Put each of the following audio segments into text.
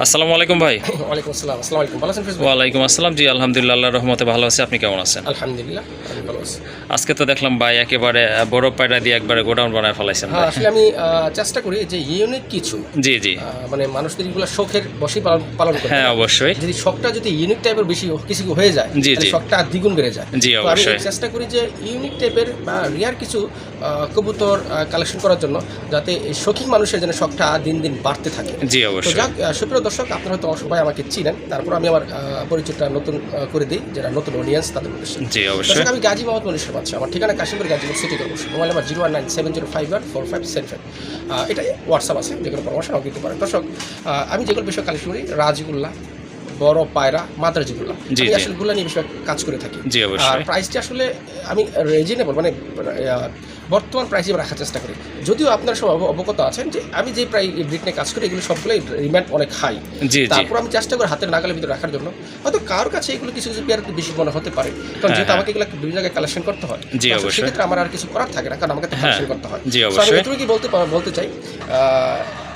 আসসালামু আলাইকুম ভাই। ওয়ালাইকুম আসসালাম। আসসালামু আলাইকুম। ভালো আছেন ফিরোজ ভাই? ওয়ালাইকুম আসসালাম। জি আলহামদুলিল্লাহ, আল্লাহর রহমতে ভালো আছি। আপনি কেমন আছেন? আলহামদুলিল্লাহ আমি ভালো আছি। আজকে তো দেখলাম ভাই একেবারে বড় পায়রা দিয়ে একবারে গোডাউন বানায় ফেলাইছেন হ্যাঁ, ভাই। আসলে আমি চেষ্টা করি যে ইউনিক কিছু জি জি। মানে মানুষদের এগুলো শখের বশেই পালন করে। হ্যাঁ অবশ্যই। যদি শখটা যদি ইউনিক টাইপের বেশি কিছু হয়ে যায় জি, তাহলে জি। শখটা আর দ্বিগুণ বেড়ে যায়। জি, তো আমি অবশ্যই। চেষ্টা করি যে ইউনিক টাইপের বা রিয়ার কিছু কবুতর কালেকশন করার জন্য, যাতে এই শৌখিন মানুষের যেন শখটা দিন দিন বাড়তে থাকে। জি তো অবশ্যই। যাক, সুপ্রিয় দর্শক, আপনারা হয়তো সবাই আমাকে চিনেন, তারপর আমি আমার পরিচয়টা নতুন করে দিই, যারা নতুন অডিয়েন্স তাদের উদ্দেশ্যে। জি অবশ্যই। দর্শক, আমি গাজী মোহাম্মদ মনীষ পাচ্ছি। আমার ঠিকানা Kashimpur Gazipur city corporation. Mobile number 01970514575। এটা হোয়াটসঅ্যাপ আছে, যে কোনো পরামর্শ আমাকে দিতে পারেন। দর্শক, আমি যেগুলো বিষয় কালেকশন করি, রাজগুল্লা, বড় পায়রা, মাদ্রাজিগুল্লা, জি, আমি জি। আসলে গুল্লা নিয়ে বেশিরভাগ কাজ করে থাকি। জি, আর অবশ্যই। প্রাইসটি আসলে আমি রিজনেবল, মানে বর্তমান প্রাইসে রাখার চেষ্টা করি। যদিও আপনারা সব অবগত আছেন যে আমি যে প্রায় ব্রিড নিয়ে কাজ করি, এগুলো সবগুলোই ডিমান্ড অনেক হাই। জি, জি। তারপর আমি চেষ্টা করি হাতের নাগালের ভিতরে রাখার জন্য। হয়তো কারোর কাছে এগুলো কিছু কিছু পেয়ার একটু বেশি মনে হতে পারে, কারণ হ্যাঁ, যেহেতু হ্যাঁ। আমাকে এগুলো বিভিন্ন জায়গায় কালেকশন করতে হয়। জি, তো অবশ্যই। সেক্ষেত্রে আমার আর কিছু করার থাকে না, কারণ আমাকে তো হ্যাঁ, কালেকশন করতে হয়। জি, So, আমি অবশ্যই। এটুকু কি বলতে চাই,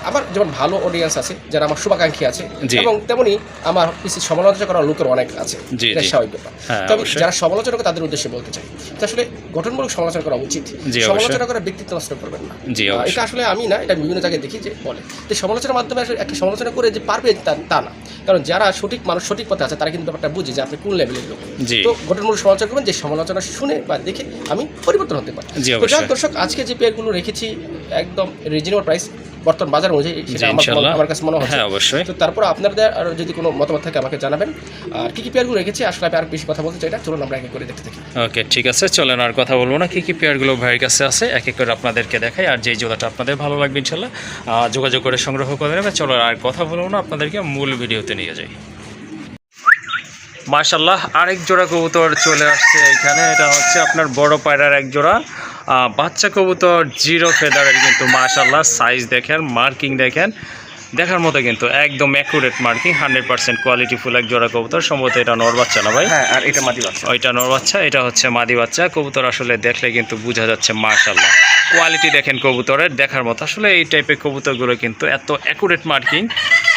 আমার যেমন ভালো অডিয়েন্স আছে, যারা আমার শুভাকাঙ্ক্ষী আছে, জি। এবং তেমনি আমার কিছু সমালোচনা করার লোকের অনেক আছে। জি, এটা জি। স্বাভাবিক ব্যাপার। হ্যাঁ, তবে অবশ্যই। যারা সমালোচনা করে তাদের উদ্দেশ্যে বলতে চাই যে আসলে গঠনমূলক সমালোচনা করা উচিত। জি, অবশ্যই। সমালোচনা করা ব্যক্তিত্ব নষ্ট করবেন না। জি, অবশ্যই। এটা আসলে আমি না, এটা বিভিন্ন জায়গায় দেখি যে বলে যে সমালোচনার মাধ্যমে আসলে একটা সমালোচনা করে যে পারবে তা না। কারণ যারা সঠিক মানুষ, সঠিক পথে আছে, তারা কিন্তু ব্যাপারটা বুঝে যে আপনি কোন লেভেলের লোক। জি। তো গঠনমূলক সমালোচনা করবেন যে সমালোচনা শুনে বা দেখে আমি পরিবর্তন হতে পারি। জি, তো অবশ্যই। যাক দর্শক, আজকে যে পেয়ারগুলো রেখেছি একদম রিজনেবল প্রাইস বর্তমান বাজার অনুযায়ী, জি, সেটা ইনশাআল্লাহ। আমার কাছে মনে হচ্ছে। হ্যাঁ, অবশ্যই। তো তারপর আপনাদের আর যদি কোনো মতামত থাকে আমাকে জানাবেন। আর কী পেয়ারগুলো রেখেছি আসলে আমি আর বেশি কথা বলতে চাই না, চলুন আমরা এক এক করে দেখতে থাকি। ওকে, ঠিক আছে, চলেন আর কথা বলবো না। কি পেয়ারগুলো ভাইয়ের কাছে আছে এক এক করে আপনাদেরকে দেখাই, আর যেই জোড়াটা আপনাদের ভালো লাগবে ইনশাল্লাহ যোগাযোগ করে সংগ্রহ করে নেবে। চলো আর কথা বলবো না, আপনাদেরকে মূল ভিডিওতে নিয়ে যাই। মাশাল্লাহ, আরেক জোড়া কবুতর চলে আসছে এখানে। এটা হচ্ছে আপনার বড় পায়রার এক জোড়া বাচ্চা কবুতর, জিরো ফেদারের কিন্তু। মাশাল্লাহ, সাইজ দেখেন, মার্কিং দেখেন, দেখার মতো কিন্তু একদম অ্যাকুরেট মার্কিং, 100% কোয়ালিটিফুল এক জোড়া কবুতর। সম্ভবত এটা নর বাচ্চা না ভাই? হ্যাঁ, আর এটা মাদি বাচ্চা। ওইটা নর বাচ্চা, এটা হচ্ছে মাদি বাচ্চা। কবুতর আসলে দেখলে কিন্তু বোঝা যাচ্ছে মাশাল্লাহ, কোয়ালিটি দেখেন কবুতরের, দেখার মতো। আসলে এই টাইপের কবুতরগুলো কিন্তু এত অ্যাকুরেট মার্কিং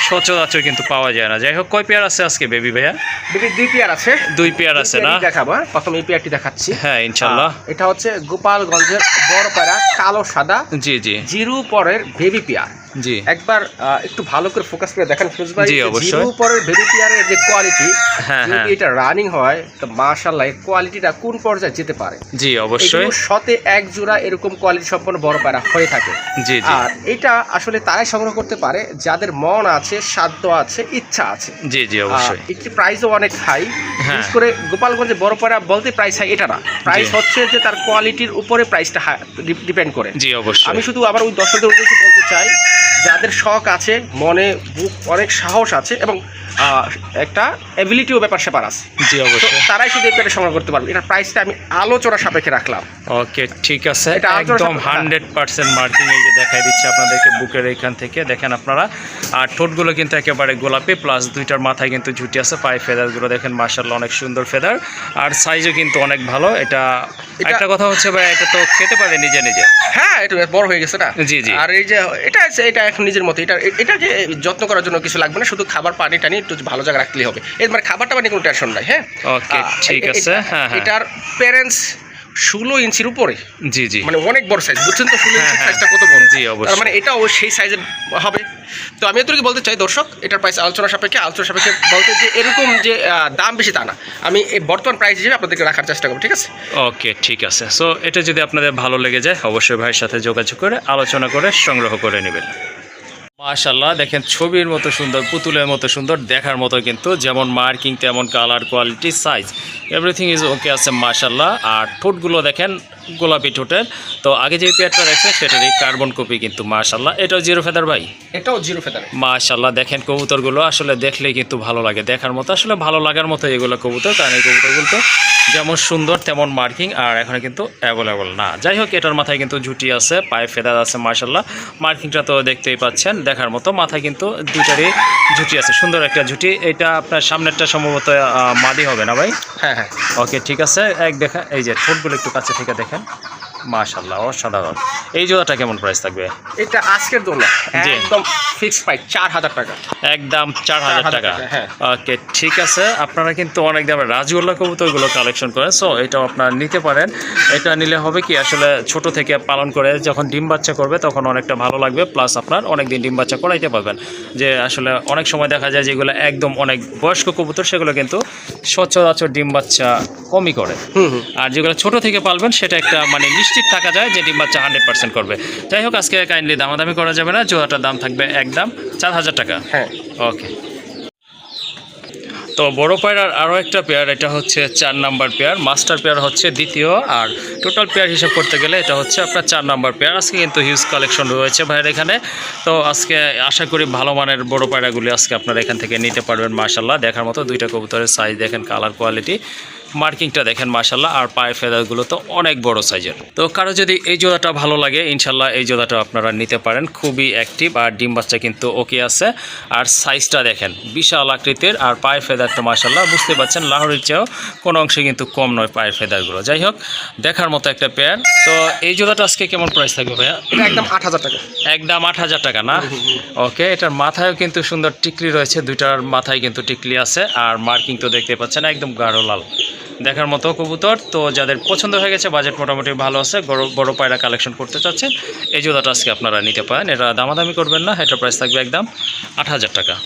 সচরাচর কিন্তু পাওয়া যায় না। যাই হোক, কয় পেয়ার আছে আজকে বেবি ভাইয়া? বেবি 2 পেয়ার আছে। 2 পেয়ার আছে না? দেখাবো। প্রথমে এই পেয়ারটি দেখাচ্ছি। হ্যাঁ, ইনশাল্লাহ। এটা হচ্ছে গোপালগঞ্জের বড় পায়রা, কালো সাদা, জি জি জিরু পরের বেবি পেয়ার। জি। একবার একটু ভালো করে ফোকাস করে দেখেন ফিরোজ ভাই, জি, অবশ্যই। জিরু পরের বেবি পেয়ারের যে কোয়ালিটি, হ্যাঁ, যদি হ্যাঁ। এটা রানিং হয় তো মাশাআল্লাহ এর কোয়ালিটিটা কোন পর্যায়ে যেতে পারে। জি, অবশ্যই। এগুলো শতে এক জোড়া এরকম কোয়ালিটি সম্পন্ন বড় পায়রা হয়ে থাকে। জি জি আর এটা আসলে তারাই সংগ্রহ করতে পারে যাদের মন আছে, সাধ্য আছে, ইচ্ছা আছে। জি জি, অবশ্যই। একটি প্রাইসও অনেক হাই। হ্যাঁ। বিশেষ করে গোপালগঞ্জে বড় পায়রা বলতে প্রাইস হাই এটা না, প্রাইস জি। হচ্ছে যে তার কোয়ালিটির উপরে প্রাইসটা ডিপেন্ড করে। জি, অবশ্যই। আমি শুধু আবার ওই দর্শকদের উদ্দেশ্যে বলতে চাই, যাদের শখ আছে, মনে বুক অনেক সাহস আছে, এবং একটা অ্যাবিলিটিও ব্যাপার স্যাপার আছে, জি, তো অবশ্যই। তারাই শুধু এই পেয়ারটা সংগ্রহ করতে পারবে। এটার প্রাইসটা আমি আলোচনা সাপেক্ষে রাখলাম। ওকে, ঠিক আছে, এটা আলোচনার একদম সাথে- 100% মার্কিং। এই যে দেখাই দিচ্ছে আপনাদেরকে বুকের এইখান থেকে, দেখেন আপনারা। আর ঠোঁটগুলো কিন্তু একেবারে গোলাপি, প্লাস দুইটার মাথায় কিন্তু ঝুটি আছে। পায়ে ফেদারগুলো দেখেন, মাশাআল্লাহ অনেক সুন্দর ফেদার, আর সাইজও কিন্তু অনেক ভালো। এটা একটা কথা হচ্ছে ভাই, এটা তো খেতে পারে নিজে নিজে। হ্যাঁ, এটা বড় হয়ে গেছে না? জি, জি। আর এই যে এটা এখন নিজের মতো, এটা যে যত্ন করার জন্য কিছু লাগবে না, শুধু খাবার পানি টানি একটু ভালো জায়গায় রাখলেই হবে। এর মানে খাবারটা মানে কোনো টেনশন নাই। হ্যাঁ, ওকে, ঠিক আছে। হ্যাঁ, হ্যাঁ। এটার প্যারেন্টস 16 ইঞ্চির উপরে, জি জি মানে অনেক বড় সাইজ, বুঝছেন তো 16 ইঞ্চির হ্যাঁ, সাইজটা কত বড়। জি, অবশ্যই। তার মানে এটাও সেই সাইজের হবে। তো আমি এতটুকু বলতে চাই দর্শক, এটার প্রাইস আলোচনা সাপেক্ষে বলতে যে এরকম যে দাম বেশি তা না, আমি এই বর্তমান প্রাইস হিসেবে আপনাদেরকে রাখার চেষ্টা করব, ঠিক আছে? ওকে, ঠিক আছে। সো এটা যদি আপনাদের ভালো লেগে যায়, অবশ্যই ভাইয়ের সাথে যোগাযোগ করে আলোচনা করে সংগ্রহ করে নেবেন। মাশাআল্লাহ, দেখেন ছবির মতো সুন্দর, পুতুলের মতো সুন্দর, দেখার মতো কিন্তু, যেমন মার্কিং তেমন colour, quality, size, everything is okay আছে মাশাআল্লাহ। আর ঠোঁটগুলো দেখেন গোলাপি ঠোঁটের। তো আগে যে পেয়ারটা রাখছেন সেটারই কার্বন কপি কিন্তু মাশাআল্লাহ। এটাও জিরো ফেদার ভাই? এটাও জিরো ফেদার। মাশাআল্লাহ, দেখেন কবুতরগুলো আসলে দেখলেই কিন্তু ভালো লাগে, দেখার মতো, আসলে ভালো লাগার মতো এগুলো কবুতর। কারণ এই কবুতরগুলো তো যেমন সুন্দর তেমন মার্কিং, আর এখানে কিন্তু অ্যাভেলেবল না। যাই হোক, এটার মাথায় কিন্তু ঝুটি আছে, পায়ে ফেদার আছে মাশাআল্লাহ। মার্কিংটা তো দেখতেই পাচ্ছেন, দেখার মতো। মাথায় কিন্তু দুইটারই ঝুটি আছে, সুন্দর একটা ঝুটি। এটা আপনার সামনেরটা সম্ভবত মাদি হবে না ভাই? হ্যাঁ হ্যাঁ। ওকে, ঠিক আছে। দেখা এই যে ঠোঁটগুলো একটু কাছে থেকে দেখেন, মাশাআল্লাহ অসাধারণ। এই জোড়াটা কেমন প্রাইস থাকবে? এটা আজকের জন্য জি। একদম ফিক্সড প্রাইস 4000 টাকা। একদম 4000 টাকা। হ্যাঁ। ওকে ঠিক আছে, আপনারা কিন্তু অনেক দামে রাজগোল্লা কবুতরগুলো কালেকশন করেন, সো এটাও আপনারা নিতে পারেন। এটা নিলে হবে কি আসলে ছোট থেকে পালন করে যখন ডিম বাচ্চা করবে তখন অনেকটা ভালো লাগবে, প্লাস আপনার অনেক দিন ডিম বাচ্চা করাইতে পারবেন। যে আসলে অনেক সময় দেখা যায় যেগুলো একদম অনেক বয়স্ক কবুতর সেগুলো কিন্তু সচরাচর ডিম বাচ্চা কমই করে, আর যেগুলো ছোট থেকে পালবেন সেটা একটা মানে নিশ্চিত থাকা যায় যে ডিম বাচ্চা 100% করবে। যাই হোক আজকে কাইন্ডলি দামাদামি করা যাবে না, জোড়াটার দাম থাকবে একদম 4000 টাকা। হ্যাঁ ওকে, তো বড় পায়রার আরও একটা পেয়ার, এটা হচ্ছে 4 নাম্বার পেয়ার, মাস্টার পেয়ার হচ্ছে দ্বিতীয়, আর টোটাল পেয়ার হিসাব করতে গেলে এটা হচ্ছে আপনার 4 নাম্বার পেয়ার। আজকে কিন্তু হিউজ কালেকশন রয়েছে ভাইয়ের এখানে, তো আজকে আশা করি ভালো মানের বড় পায়রাগুলি আজকে আপনারা এখান থেকে নিতে পারবেন। মাশাল্লাহ দেখার মতো, দুইটা কবুতরের সাইজ দেখেন, কালার কোয়ালিটি, মার্কিংটা দেখেন মাশাল্লাহ, আর পায়ের ফেদারগুলো তো অনেক বড় সাইজের। তো কারো যদি এই জোড়াটা ভালো লাগে ইনশাল্লাহ এই জোড়াটা আপনারা নিতে পারেন, খুবই অ্যাক্টিভ আর ডিম বাচ্চা কিন্তু ওকে আছে। আর সাইজটা দেখেন বিশাল আকৃতির, আর পায়ের ফেদারটা মাশাল্লাহ বুঝতে পারছেন লাহোরের চেয়েও কোনো অংশে কিন্তু কম নয় পায়ের ফেদারগুলো। যাই হোক দেখার মতো একটা পেয়ার। তো এই জোড়াটা আজকে কেমন প্রাইস থাকবে ভাইয়া? এটা একদম 8000 টাকা। একদম 8000 টাকা না? ওকে, এটার মাথায়ও কিন্তু সুন্দর টিকলি রয়েছে, দুইটার মাথায় কিন্তু টিকলি আছে, আর মার্কিং তো দেখতে পাচ্ছেন একদম গাঢ় লাল, দেখার মতো কবুতর। তো যাদের পছন্দ হয়ে গেছে, বাজেট মোটামুটি ভালো আছে, বড় পায়রা কালেকশন করতে চাচ্ছেন, এই জোড়াটা আজকে আপনারা নিতে পারেন। এটা দামাদামি করবেন না, এটা প্রাইস থাকবে একদম 8000 টাকা।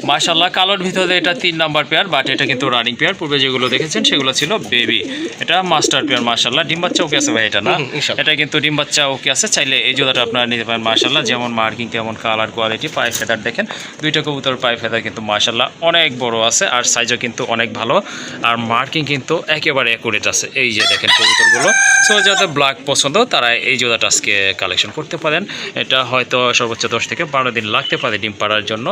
মাশাল্লাহ কালোর ভিতরে এটা 3 নাম্বার পেয়ার, বাট এটা কিন্তু রানিং পেয়ার। পূর্বে যেগুলো দেখেছেন সেগুলো ছিল বেবি, এটা মাস্টার পেয়ার। মাশাল্লাহ ডিম বাচ্চা ওকে আছে ভাই, এটা না? এটা কিন্তু ডিম বাচ্চা ওকে আছে, চাইলে এই জোড়াটা আপনারা নিতে পারেন। মাশাল্লাহ যেমন মার্কিং তেমন কালার কোয়ালিটি, পায়ে ফেদার দেখেন, দুইটা কবুতর পায়ে ফেদার কিন্তু মাশাল্লাহ অনেক বড় আছে, আর সাইজও কিন্তু অনেক ভালো, আর মার্কিং কিন্তু একেবারে অ্যাকুরেট আছে। এই যে দেখেন কবুতরগুলো। সো যাদের ব্ল্যাক পছন্দ তারা এই জোড়াটা আজকে কালেকশন করতে পারেন। এটা হয়তো সর্বোচ্চ 10 থেকে 12 দিন লাগতে পারে ডিম পাড়ার জন্য।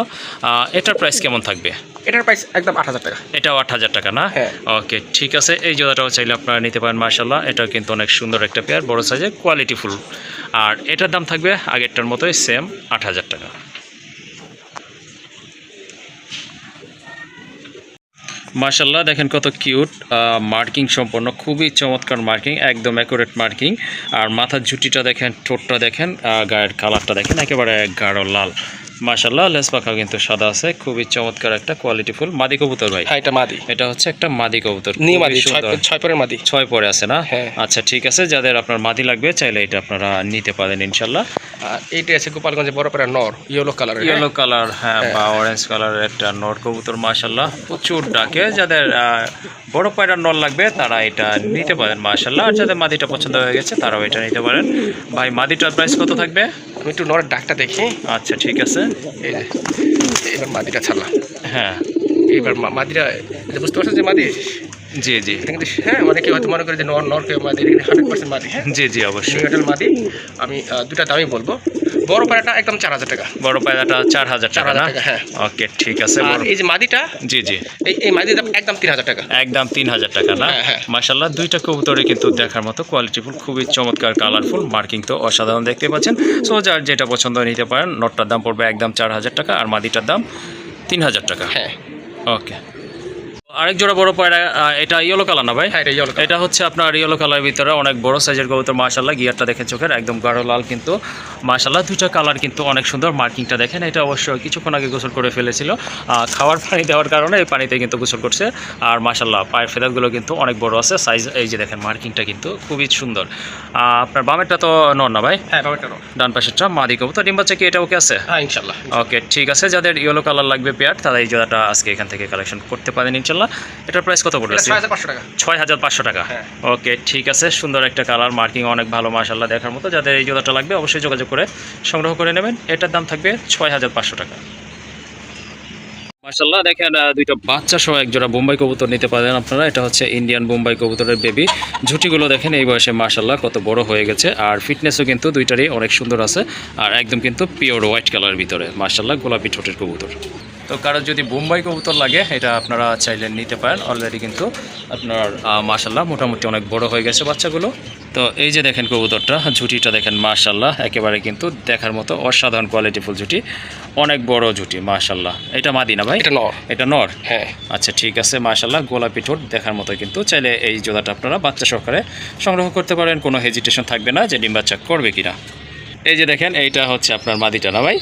এটার প্রাইস কেমন থাকবে? এটার প্রাইস একদম 8000 টাকা। এটাও 8000 টাকা না? হ্যাঁ। ওকে ঠিক আছে, এই জোড়াটাও চাইলে আপনারা নিতে পারেন। মাশাল্লাহ এটাও কিন্তু অনেক সুন্দর একটা পেয়ার, বড় সাইজের, কোয়ালিটিফুল, আর এটার দাম থাকবে আগেরটার মতোই সেম 8000 টাকা। মাশাল্লাহ দেখেন কত কিউট, মার্কিং সম্পন্ন, খুবই চমৎকার মার্কিং, একদম অ্যাকুরেট মার্কিং। আর মাথার ঝুটিটা দেখেন, ঠোঁটটা দেখেন, গায়ের কালারটা দেখেন একেবারে গাঢ় লাল। মাশাল্লাহ লেস পাখা কিন্তু সাদা আছে, খুবই চমৎকার একটা কোয়ালিটিফুল মাদি কবুতর ভাই। হ্যাঁ এটা মাদি। এটা হচ্ছে একটা মাদি কবুতর, নি মাদি, খুবই সুন্দর। 6 পরের মাদি। 6 পরে আছে না? হ্যাঁ। আচ্ছা ঠিক আছে, যাদের আপনার মাদি লাগবে চাইলে এটা আপনারা নিতে পারেন ইনশাল্লাহ। আর এইটা আছে গোপালগঞ্জে বড় পায়রা নর, ইয়েলো কালার। ইয়েলো কালার, হ্যাঁ, বা অরেঞ্জ কালারের একটা নর কবুতর মাশাল্লাহ প্রচুর ডাকে। যাদের বড় পায়রার নর লাগবে তারা এটা নিতে পারেন মাশাল্লাহ, আর যাদের মাদিটা পছন্দ হয়ে গেছে তারাও এটা নিতে পারেন। ভাই মাদিটার প্রাইস কত থাকবে? আমি একটু নরের ডাকটা দেখি। আচ্ছা ঠিক আছে, এই যে এবার মাদিটা ছাড়লাম। হ্যাঁ এবার মাদিটা বুঝতে পারছেন যে মাদি। জি জি এটা কিন্তু হ্যাঁ অনেকে হয়তো মনে করে যে নর কেউ মাদি, এটা 100% মাদি। হ্যাঁ জি জি অবশ্যই নিউটাল মাদি। আমি দুটা দামই বলবো। বড় পায়রাটা একদম 4000 টাকা। বড় পায়রাটা 4000 টাকা না? 4000 টাকা, হ্যাঁ। ওকে ঠিক আছে। আর এই যে মাদিটা, জি জি এই মাদির দাম একদম 3000 টাকা। একদম 3000 টাকা না? হ্যাঁ, হ্যাঁ। মাশাল্লাহ দুইটা কবুতরে কিন্তু দেখার মতো কোয়ালিটিফুল, খুবই চমৎকার, কালারফুল, মার্কিং তো অসাধারণ দেখতে পাচ্ছেন। সো যার যেটা পছন্দ নিতে পারেন। নটটার দাম পড়বে একদম 4000 টাকা, আর মাদিটার দাম 3000 টাকা। হ্যাঁ ওকে, আরেক জোড়া বড় পায়রা, এটা ইয়েলো কালার না ভাই? হ্যাঁ এটা ইয়েলো। এটা হচ্ছে আপনার ইয়েলো কালার ভিতরে অনেক বড় সাইজের কবুতর মাশাল্লাহ। গিয়ারটা দেখেন চোখের, একদম গাঢ় লাল কিন্তু মাশাল্লাহ। দুইটা কালার কিন্তু অনেক সুন্দর, মার্কিংটা দেখেন। এটা অবশ্যই কিছুক্ষণ আগে গোসল করে ফেলেছিল, খাওয়ার পানি দেওয়ার কারণে এই পানিতে কিন্তু গোসল করছে। আর মাশাল্লাহ পায়ের ফেদারগুলো কিন্তু অনেক বড় আছে, সাইজ এই যে দেখেন, মার্কিংটা কিন্তু খুবই সুন্দর। আপনার বামেরটা তো নর না ভাই? হ্যাঁ বামেরটা নর। ডান পাশেরটা মাদি কবুতর। ডিম বাচ্চা কি এটা ওকে আছে? হ্যাঁ ইনশাআল্লাহ। ওকে ঠিক আছে, যাদের ইয়েলো কালার লাগবে পেয়ার তারা এই জোড়াটা আজকে এখান থেকে কালেকশন করতে পারেন ইনশাল্লাহ। এটার প্রাইস কত পড়বে? 6500 টাকা। 6500 টাকা। হ্যাঁ। ওকে ঠিক আছে, সুন্দর একটা কালার, মার্কিং অনেক ভালো মাশাল্লাহ দেখার মতো। যাদের এই জোড়াটা লাগবে অবশ্যই যোগাযোগ করে সংগ্রহ করে নেবেন। এটার দাম থাকবে 6500 টাকা। মাশাল্লাহ দেখেন দুইটা বাচ্চা সহ এক জোড়া বোম্বাই কবুতর নিতে পারেন আপনারা। এটা হচ্ছে ইন্ডিয়ান বোম্বাই কবুতরের বেবি। ঝুটিগুলো দেখেন এই বয়সে মাশাল্লাহ কত বড় হয়ে গেছে, আর ফিটনেসও কিন্তু দুইটারই অনেক সুন্দর আছে, আর একদম কিন্তু পিওর হোয়াইট কালারের ভিতরে মাশাল্লাহ গোলাপি ঠোঁটের কবুতর। তো কারো যদি বোম্বাই কবুতর লাগে এটা আপনারা চাইলে নিতে পারেন। অলরেডি কিন্তু আপনার মাশাল্লাহ মোটামুটি অনেক বড় হয়ে গেছে বাচ্চাগুলো। তো এই যে দেখেন কবুতরটা, ঝুটিটা দেখেন মাশাল্লাহ, একেবারে কিন্তু দেখার মতো অসাধারণ কোয়ালিটিফুল ঝুটি, অনেক বড় ঝুটি মাশাল্লাহ। এটা মাদি না ভাই? এটা নর। এটা নর? হ্যাঁ। আচ্ছা ঠিক আছে মাশাল্লাহ, গোলাপি ঠোঁট দেখার মতো কিন্তু। চাইলে এই জোড়াটা আপনারা বাচ্চা সহকারে সংগ্রহ করতে পারেন, কোনো হেজিটেশন থাকবে না যে ডিম বাচ্চা করবে কিনা। এই যে দেখেন এইটা হচ্ছে আপনার মাদিটা না ভাই?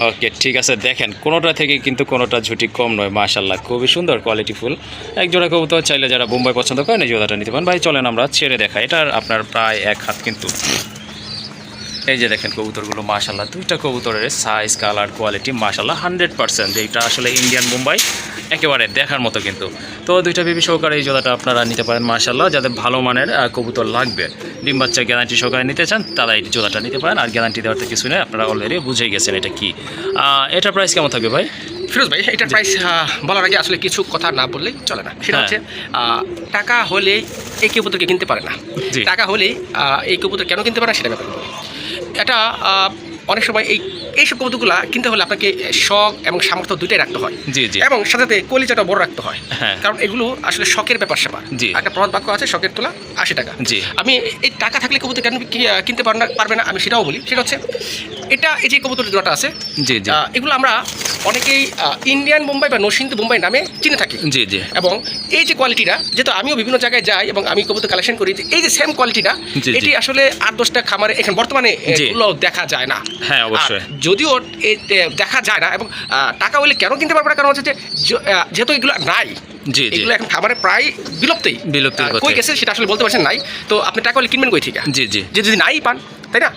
ওকে ঠিক আছে, দেখেন কোনোটা থেকে কিন্তু কোনোটা ঝুটি কম নয় মাশাল্লাহ, খুবই সুন্দর কোয়ালিটিফুল এক জোড়া কবুতর। চাইলে যারা বোম্বাই পছন্দ করেন এই জোড়াটা নিতে পারেন। ভাই চলেন আমরা ছেড়ে দেখাই, এটার আপনার প্রায় 1 হাত কিন্তু। এই যে দেখেন কবুতরগুলো মাশাল্লাহ, দুইটা কবুতরের সাইজ কালার কোয়ালিটি মাশাল্লাহ 100%, যেটা আসলে ইন্ডিয়ান বোম্বাই একেবারে দেখার মতো কিন্তু। তো দুইটা বেবি সহকারে এই জোড়াটা আপনারা নিতে পারেন মাশাল্লাহ। যাদের ভালো মানের কবুতর লাগবে, ডিম বাচ্চা গ্যারান্টি সহকারে নিতে চান, তারা এই জোড়াটা নিতে পারেন। আর গ্যারান্টি দেওয়ার তো কিছু নেই, আপনারা অলরেডি বুঝেই গেছেন এটা কি। এটার প্রাইস কেমন থাকবে ভাই? ফিরোজ ভাই, এটার প্রাইস বলার আগে আসলে কিছু কথা না বললেই চলে না। সেটা হচ্ছে টাকা হলে এই কবুতরকে কিনতে পারে না, টাকা হলে এই কবুতর কেন কিনতে পারে না সেটা ব্যাপারে বলি। এটা অনেক সময় এইসব কবুতরগুলো কিনতে হলে আপনাকে শখ এবং সামর্থ্য দুইটাই রাখতে হয়। জি জি। এবং সাথে সাথে কলিজাটা বড় রাখতে হয়, হ্যাঁ। কারণ এগুলো আসলে শখের ব্যাপার স্যাপার। জি। একটা প্রবাদ বাক্য আছে, শখের তোলা 80 টাকা। জি। আমি এই টাকা থাকলে কবুতর কেন কিনতে পারবে না আমি সেটাও বলি। সেটা হচ্ছে এই যে কবুতর জোড়াটা আছে, জি জি, এগুলো আমরা অনেকেই ইন্ডিয়ান বোম্বাই বা নরসিংদী বোম্বাই নামে চিনে থাকি। জি জি। এবং এই যে কোয়ালিটিটা, যেহেতু আমিও বিভিন্ন জায়গায় যাই এবং আমি কবুতর কালেকশন করি, এই যে সেম কোয়ালিটিটা, জি, জি। এটি আসলে 8-10টা খামারে এখন বর্তমানে জি। এগুলো দেখা যায় না। হ্যাঁ অবশ্যই। আর যদিও দেখা যায় না এবং টাকা হলে কেন কিনতে পারবে না, কারণ হচ্ছে যে যেহেতু এগুলো নাই, জি জি। এগুলো এখন খামারে প্রায় বিলুপ্তই পথে। কই গেছে সেটা আসলে বলতে পারছেন নাই। তো আপনি টাকা হলে কিনবেন কই থেকে? জি জি। যে যদি নাই পান, তাই না?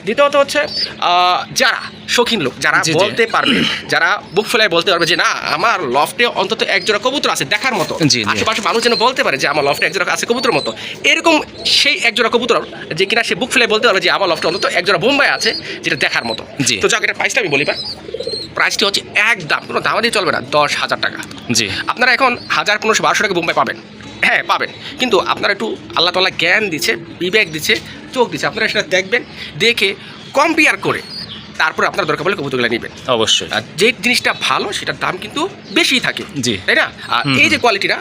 দ্বিতীয়ত হচ্ছে যারা শৌখিন লোক, যারা জি, জি। বলতে পারবে, যারা বুক ফেলায় বলতে পারবে যে না আমার লফটে অন্তত এক জোড়া কবুতর আছে দেখার মতো, জি, জি। আশেপাশে মানুষ যেন বলতে পারে যে আমার লফটে এক জোড়া আছে কবুতর মতো, এরকম সেই এক জোড়া কবুতর যে কিনা সে বুক ফেলায় বলতে পারবে যে আমার লফটে অন্তত এক জোড়া বোম্বাই আছে যেটা দেখার মতো। জি। তো যাক, এটা প্রাইসটা আমি বলি বা প্রাইসটি হচ্ছে একদম কোনো দামা দিয়ে চলবে না, 10,000 টাকা। জি। আপনারা এখন 1500-1200 টাকা বোম্বাই পাবেন, হ্যাঁ পাবেন, কিন্তু আপনারা একটু আল্লাহ তাআলা জ্ঞান দিচ্ছে, বিবেক দিচ্ছে, চোখ দিচ্ছে, আপনারা সেটা দেখবেন, দেখে কম্পেয়ার করে তারপরে আপনার দরকার পড়লে কবুতরগুলো নেবেন। অবশ্যই। আর যে জিনিসটা ভালো সেটার দাম কিন্তু বেশিই থাকে, জি। তাই না? আর এই যে কোয়ালিটিটা,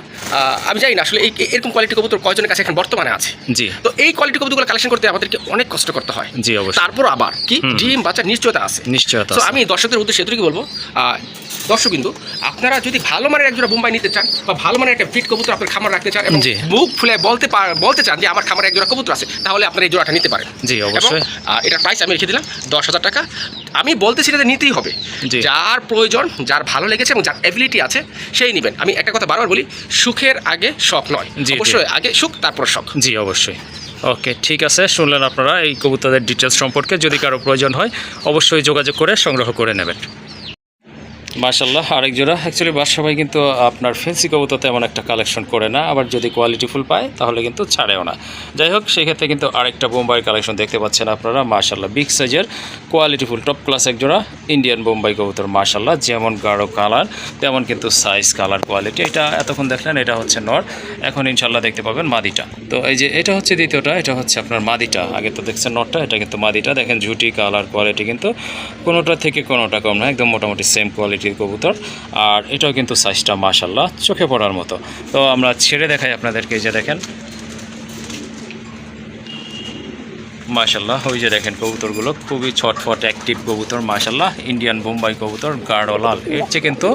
আমি জানি না আসলে এরকম কোয়ালিটি কবুতর কয়জনের কাছে এখন বর্তমানে আছে। জি। তো এই কোয়ালিটি কবুতরগুলো কালেকশন করতে আমাদেরকে অনেক কষ্ট করতে হয়। জি অবশ্যই। তারপর আবার কি ডিম বাচ্চার নিশ্চয়তা আছে। নিশ্চয়তা তো আছে। আমি দর্শকদের উদ্দেশ্যে এটুকু বলবো, দর্শকবিন্দু, আপনারা যদি ভালো মানের একজোড়া বোম্বাই নিতে চান বা ভালো মানের একটা ফিট কবুতর আপনার খামার রাখতে চান এবং জি। মুখ ফুলে বলতে চান যে আমার খামারে একজোড়া কবুতর আছে, তাহলে আপনারা এই জোড়াটা নিতে পারেন। জি, অবশ্যই। এবং এটার প্রাইস আমি রেখে দিলাম 10,000 টাকা। আমি বলতেছি এটা নিতেই হবে, জি। যার প্রয়োজন, যার ভালো লেগেছে এবং যার এবিলিটি আছে সেই নেবেন। আমি একটা কথা বারবার বলি, সুখের আগে শখ নয়, জি, জি। অবশ্যই আগে সুখ তারপর শখ। জি অবশ্যই। ওকে ঠিক আছে, শুনলেন আপনারা এই কবুতরের ডিটেলস সম্পর্কে। যদি কারো প্রয়োজন হয় অবশ্যই যোগাযোগ করে সংগ্রহ করে নেবেন। মাশাল্লাহ, আরেক জোড়া। অ্যাকচুয়ালি বাদশাহ কিন্তু আপনার ফেন্সি কবুতর তেমন একটা কালেকশন করে না, আবার যদি কোয়ালিটিফুল পায় তাহলে কিন্তু ছাড়েও না। যাই হোক, সেক্ষেত্রে কিন্তু আরেকটা বোম্বাই কালেকশন দেখতে পাচ্ছেন আপনারা মাশাল্লাহ, বিগ সাইজের কোয়ালিটিফুল টপ ক্লাস এক জোড়া ইন্ডিয়ান বোম্বাই কবুতর মাশাল্লাহ, যেমন গাঢ় কালার তেমন কিন্তু সাইজ কালার কোয়ালিটি। এটা এতক্ষণ দেখলেন এটা হচ্ছে নর, এখন ইনশাল্লাহ দেখতে পাবেন মাদিটা। তো এই যে এটা হচ্ছে দ্বিতীয়টা, এটা হচ্ছে আপনার মাদিটা। আগে তো দেখছেন নরটা, এটা কিন্তু মাদিটা। দেখেন ঝুটি কালার কোয়ালিটি কিন্তু কোনোটা থেকে কোনোটা কম না, একদম মোটামুটি সেম কোয়ালিটির কবুতর। আর এটাও কিন্তু সাইজটা মাশাল্লাহ চোখে পড়ার মতো। তো আমরা ছেড়ে দেখাই আপনাদেরকে, যে দেখেন মাশাল্লাহ, ওই যে দেখেন কবুতরগুলো খুবই ছটফট অ্যাক্টিভ কবুতর মাশাল্লাহ, ইন্ডিয়ান বোম্বাই কবুতর, গাঢ় লাল। এর চেয়ে কিন্তু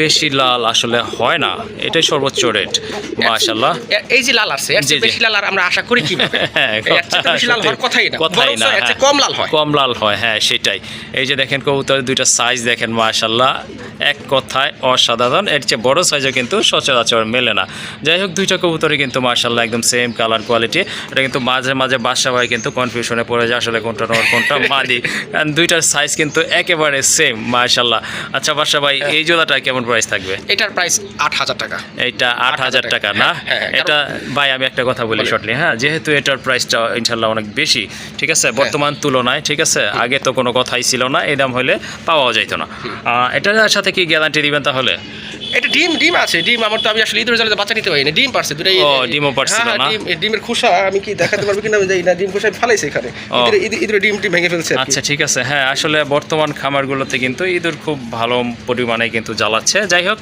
বেশি লাল আসলে হয় না, এটাই সর্বোচ্চ রেট মাশাল্লাহ। এই যে লাল আছে, এর চেয়ে জি, জি। বেশি লাল আর আমরা আশা করি কি? এর চেয়ে বেশি লাল হওয়ার কথাই না, কথাই না, এর চেয়ে কম লাল হয়। কম লাল হয়, হ্যাঁ সেটাই। এই যে দেখেন কবুতরের দুইটা সাইজ দেখেন মাশাল্লাহ, এক কথায় অসাধারণ। এর চেয়ে বড় সাইজও কিন্তু সচরাচর মেলে না। যাই হোক, দুইটা কবুতরই কিন্তু মাশাল্লাহ একদম সেম কালার কোয়ালিটি। এটা কিন্তু মাঝে মাঝে বাসা ভাই কিন্তু কনফিউশনে পড়ে যায় আসলে কোনটা নর কোনটা মাদি, কারণ দুইটার সাইজ কিন্তু একেবারে সেম মাশাল্লাহ। আচ্ছা বাসা ভাই, এই জোড়াটা কেমন প্রাইস থাকবে? এটার প্রাইস 8,000 টাকা। এইটা 8,000 টাকা না? হ্যাঁ, এটা ভাই আমি একটা কথা বলি শর্টলি, হ্যাঁ, যেহেতু এটার প্রাইসটা ইনশাল্লাহ অনেক বেশি, ঠিক আছে, বর্তমান তুলনায়, ঠিক আছে, আগে তো কোনো কথাই ছিল না, এই দাম হলে পাওয়াও যাইতো না। এটার সাথে কি গ্যারান্টি দিবেন তাহলে? এটা ডিম আছে, ডিম আমার তো আমি আসলে ঈদের জন্য বাচ্চা নিতে পারি না, ডিম পারছে দুটাই। ও ডিমও পারছিল না। ডিমের খোসা আমি কি দেখাতে পারবো কিনা আমি জানি না, ডিম খোসা ফালাইছে এখানে, ঈদের ডিম ভেঙে ফেলছে। আচ্ছা ঠিক আছে, হ্যাঁ আসলে বর্তমান খামারগুলোতে কিন্তু ইঁদুর খুব ভালো পরিমাণে কিন্তু জ্বালাচ্ছে। যাই হোক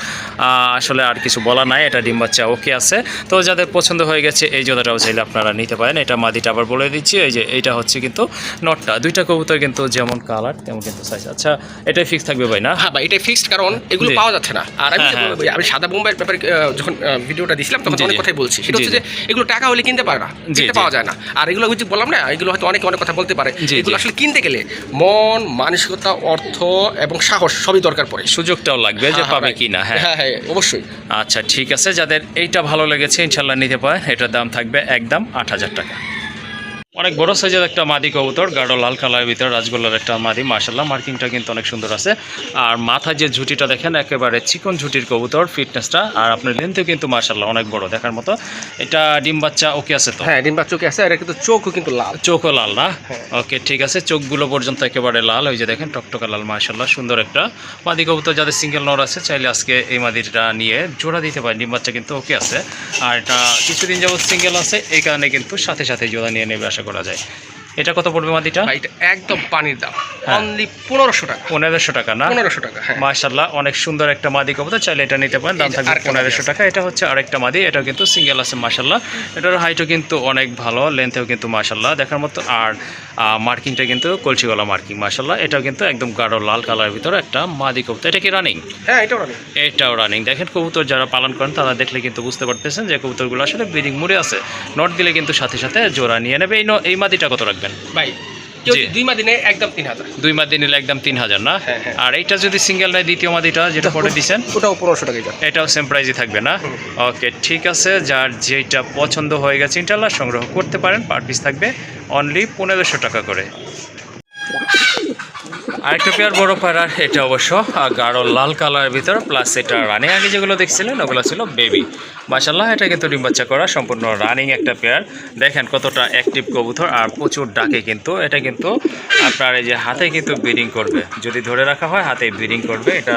আসলে আর কিছু বলা নাই, এটা ডিম বাচ্চা ওকে আছে। তো যাদের পছন্দ হয়ে গেছে এই জোড়াটাও চাইলে আপনারা নিতে পারেন। এটা মাদিটা আবার বলে দিচ্ছি, এই যে এইটা হচ্ছে কিন্তু নটটা। দুইটা কবুতর কিন্তু যেমন কালার তেমন কিন্তু সাইজ। আচ্ছা এটাই ফিক্স থাকবে ভাই না? হ্যাঁ ভাই এটাই ফিক্সড, কারণ এগুলো পাওয়া যাচ্ছে না। আর আমি সাদা বোম্বাইয়ের ব্যাপারে যখন ভিডিওটা দিছিলাম তখন অনেক কথাই বলছি, সেটা হচ্ছে যে এগুলো টাকা হলে কিনতে পারে না, কিনতে পাওয়া যায় না। আর এগুলো হচ্ছে বললাম না, এগুলো হয়তো অনেক কথা বলতে পারে, এগুলো আসলে কিনতে গেলে মন, মানসিকতা, অর্থ এবং সাহস সবই দরকার পড়ে, সুযোগটাও লাগবে যে পাবে কি না। হ্যাঁ হ্যাঁ অবশ্যই। আচ্ছা ঠিক আছে, যাদের এইটা ভালো লেগেছে ইনশাল্লাহ নিতে পারেন। এটার দাম থাকবে একদম ৮,০০০ টাকা। অনেক বড় সাইজের একটা মাদি কবুতর, গাঢ় লাল কালারের ভিতরে রাজগোল্লার একটা মাদি, মাশাল্লাহ মার্কিংটা কিন্তু অনেক সুন্দর আছে। আর মাথায় যে ঝুঁটিটা দেখেন একেবারে চিকন ঝুঁটির কবুতর, ফিটনেসটা আর আপনার লেন্থও কিন্তু মাশাল্লাহ অনেক বড় দেখার মতো। এটা ডিম বাচ্চা ওকে আছে তো? হ্যাঁ ডিম বাচ্চা ওকে আছে, এটা কিন্তু চোখও কিন্তু লাল, চোখও লাল না? ওকে ঠিক আছে, চোখগুলো পর্যন্ত একেবারে লাল, ওই যে দেখেন টকটকা লাল, মাশাল্লাহ সুন্দর একটা মাদি কবুতর। যাদের সিঙ্গেল নর আছে চাইলে আজকে এই মাদিটা নিয়ে জোড়া দিতে পারেন। ডিম বাচ্চা কিন্তু ওকে আছে, আর এটা কিছুদিন যাবত সিঙ্গেল আছে, এই কারণে কিন্তু সাথে সাথে জোড়া নিয়ে নেবে আশা করা যায়। এটা কত পড়বে মাদিটা? এটা একদম পানির দাম, অনলি 1500 টাকা। 1500 টাকা না? 1500 টাকা, হ্যাঁ মাশাআল্লাহ অনেক সুন্দর একটা মাদি কবুতর, চাইলে এটা নিতে পারেন, দাম থাকবে 1500 টাকা। এটা হচ্ছে আরেকটা মাদি, এটাও কিন্তু সিঙ্গেল আছে মাশাআল্লাহ। এটার হাইটও কিন্তু অনেক ভালো, লেন্থেও কিন্তু মাশাআল্লাহ দেখার মতো। আর মার্কিংটা কিন্তু কলসিগলা মার্কিং মাশাআল্লাহ। এটাও কিন্তু একদম গাঢ় লাল কালারের ভিতরে একটা মাদি কবুতর। এটা কি রানিং? হ্যাঁ এটাও রানিং। এটাও রানিং। দেখেন কবুতর যারা পালন করেন তারা দেখলে কিন্তু বুঝতে পারতেছেন যে কবুতরগুলো আসলে ব্রিডিং মুডে আছে। নট দিলে কিন্তু সাথে সাথে জোড়া নিয়ে নেবে। এই মাদিটা কত রাখবেন ভাই? দুই মাদি নিলে একদম 3000। দুই মাদি নিলে একদম 3000 না? আর এইটা যদি সিঙ্গেল নেয় দ্বিতীয় মাদিটা যেটা পরে দিচ্ছেন ওটাও 1500 টাকা। এটাও সেম প্রাইসই থাকবে না? ওকে ঠিক আছে, যার যেটা পছন্দ হয়ে গেছে ইনশাআল্লাহ সংগ্রহ করতে পারেন। পার পিস থাকবে অনলি 1500 টাকা করে। আরেকটা পেয়ার বড় পায়রার, এটা অবশ্য গাঢ় লাল কালারের ভিতরে, প্লাস এটা রানিং। আগে যেগুলো দেখছিলেন ওগুলো ছিল বেবি মাশাআল্লাহ। এটা কিন্তু ডিম বাচ্চা করা সম্পূর্ণ রানিং একটা পেয়ার। দেখেন কতটা অ্যাক্টিভ কবুতর আর প্রচুর ডাকে কিন্তু। এটা কিন্তু আপনার এই যে হাতে কিন্তু ব্রিডিং করবে, যদি ধরে রাখা হয় হাতে ব্রিডিং করবে এটা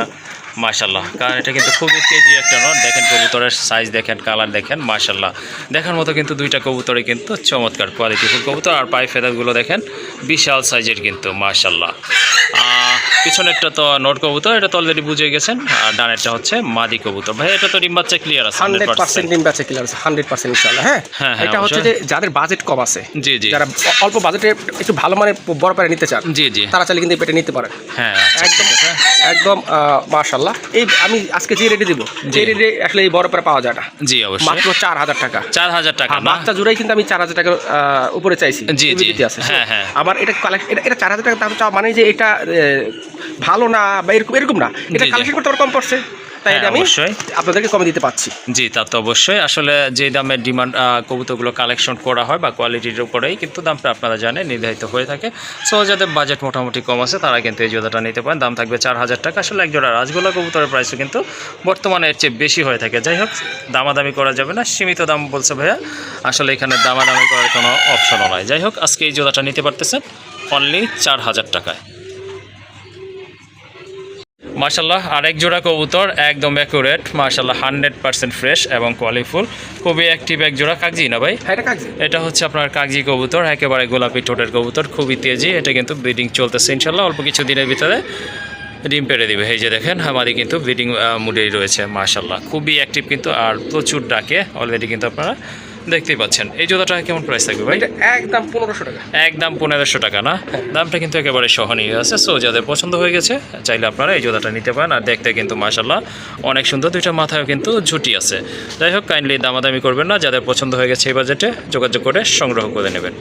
মাশাআল্লাহ। কারণ এটা কিন্তু খুবই তেজি একটা নট। দেখেন কবুতরের সাইজ দেখেন, কালার দেখেন মাশাআল্লাহ দেখার মতো কিন্তু। দুইটা কবুতরে কিন্তু চমৎকার কোয়ালিটিফুল কবুতর। আর পায়ে ফেদারগুলো দেখেন বিশাল সাইজের কিন্তু মাশাআল্লাহ। পিছনেরটা তো নট কবুতর, এটা তো অলরেডি বুঝে গেছেন। আর ডানেরটা হচ্ছে মাদি কবুতর। ভাই এটা তো ডিম বাচ্চা ক্লিয়ার আছে? 100% ডিম বাচ্চা ক্লিয়ার আছে, 100% ইনশাআল্লাহ। হ্যাঁ এটা হচ্ছে যে যাদের বাজেট কম আছে, জি জি, যারা অল্প বাজেটে একটু ভালো মানের বড় পায়রা নিতে চান, জি জি, তারা চাইলে কিন্তু এটা নিতে পারেন। হ্যাঁ একদম একদম মাশাআল্লাহ। এই আমি আজকে যে রেটে দিব, যে রেটে আসলে এই বড় পায়রা পাওয়া যায় না। জি অবশ্যই, মাত্র 4000 টাকা। 4000 টাকা না? বাচ্চা জুড়াই কিন্তু আমি 4000 টাকা উপরে চাইছি। জি জি, হ্যাঁ হ্যাঁ। আবার এটা এটা 4000 টাকা দাম চাওয়া মানে যে এটা ভালো না বা এরকম না, এটা কালেকশন করতে আবার কম পড়ছে, তাই আমি আপনাদেরকে কমে দিতে পারছি। জি তা তো অবশ্যই। আসলে যে দামের ডিমান্ড কবুতরগুলো কালেকশন করা হয় বা কোয়ালিটির উপরেই কিন্তু দামটা আপনারা জানেন নির্ধারিত হয়ে থাকে। সো যাদের বাজেট মোটামুটি কম আছে তারা কিন্তু এই জোড়াটা নিতে পারেন। দাম থাকবে 4000 টাকা। আসলে এক জোড়া রাজগোল্লা কবুতরের প্রাইসও কিন্তু বর্তমানে এর চেয়ে বেশি হয়ে থাকে। যাই হোক দামাদামি করা যাবে না, সীমিত দাম বলছে ভাইয়া। আসলে এখানে দামাদামি করার কোনো অপশনও নয়। যাই হোক আজকে এই জোড়াটা নিতে পারতেছেন অনলি 4000 টাকায় মাশাআল্লাহ। আরেক জোড়া কবুতর একদম অ্যাকুরেট মাশাআল্লাহ, 100% ফ্রেশ এবং কোয়ালিফুল, খুবই অ্যাক্টিভ এক জোড়া কাগজি না ভাই? হ্যাঁ এটা কাগজি। এটা হচ্ছে আপনার কাগজি কবুতর, একেবারে গোলাপি ঠোঁটের কবুতর, খুবই তেজি। এটা কিন্তু ব্রিডিং চলতেছে ইনশাআল্লাহ, অল্প কিছু দিনের ভিতরে ডিম পেড়ে দিবে। এই যে দেখেন আমাদের কিন্তু ব্রিডিং মুডেই রয়েছে মাশাআল্লাহ, খুবই অ্যাক্টিভ কিন্তু আর প্রচুর ডাকে অলরেডি কিন্তু আপনারা দেখতেই পাচ্ছেন। এই জোড়াটা কেমন প্রাইস থাকবে ভাই? একদম 1500 টাকা। একদম 1500 টাকা না? দামটা কিন্তু একেবারে সহনীয় আছে। সো যাদের পছন্দ হয়ে গেছে চাইলে আপনারা এই জোড়াটা নিতে পারেন। আর দেখতে কিন্তু মাশাআল্লাহ অনেক সুন্দর, দুইটা মাথায়ও কিন্তু ঝুটি আছে। যাই হোক কাইন্ডলি দামাদামি করবেন না, যাদের পছন্দ হয়ে গেছে এই বাজেটে যোগাযোগ করে সংগ্রহ করে নেবেন।